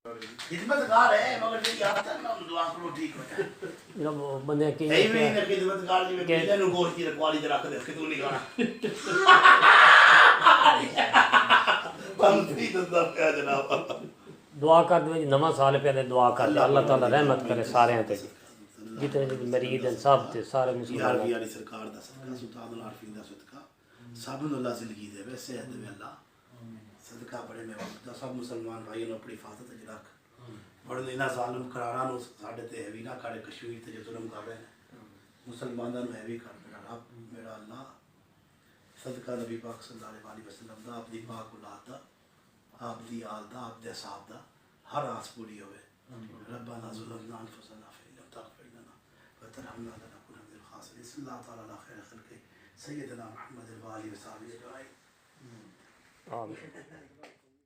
خدمتگار ہے مگر میری عادت ہے میں دعا کروں ٹھیک ہو جائے. جب بندے کی اے وی نے خدمتگار جی میں پیلے نو گوشت کی رکھوالی تے رکھ دے کہ تو نہیں کھانا. بندی تو سب کیا جناب. دعا کر دے نواں سال پہ دعا کر دے اللہ تعالی رحمت کرے سارے تے جتنے بھی مریض ہیں سب تے سارے مسلمان والی سرکار دا صدقہ سلطان العارفین دا صدقہ سب نو اللہ زندگی دے وے صحت دے اللہ صدقہ بڑے میں وقت دا سب مسلمان بھائیوں نے اپنی حفاظت وچ رکھ بڑے انہاں ظالم قراراں نو ساڈے تے ہیوی نہ کرے کشمیر تے جو ظلم کر رہے ہیں مسلماناں نو ہیوی کر میرا رب میرا اللہ صدقہ نبی پاک صلی اللہ علیہ وسلم دا آپ دی پاک اولاد دا آپ دی آل دا آپ دے اصحاب دا ہر آس پوری ہوئے. ربنا ظلمنا انفسنا فإن لم تغفر لنا وترحمنا لنكن من الخاسرين. صلی اللہ تعالی علی خیر خلق سیدنا محمد وآلہ وصحبہ اجمعین. آمین.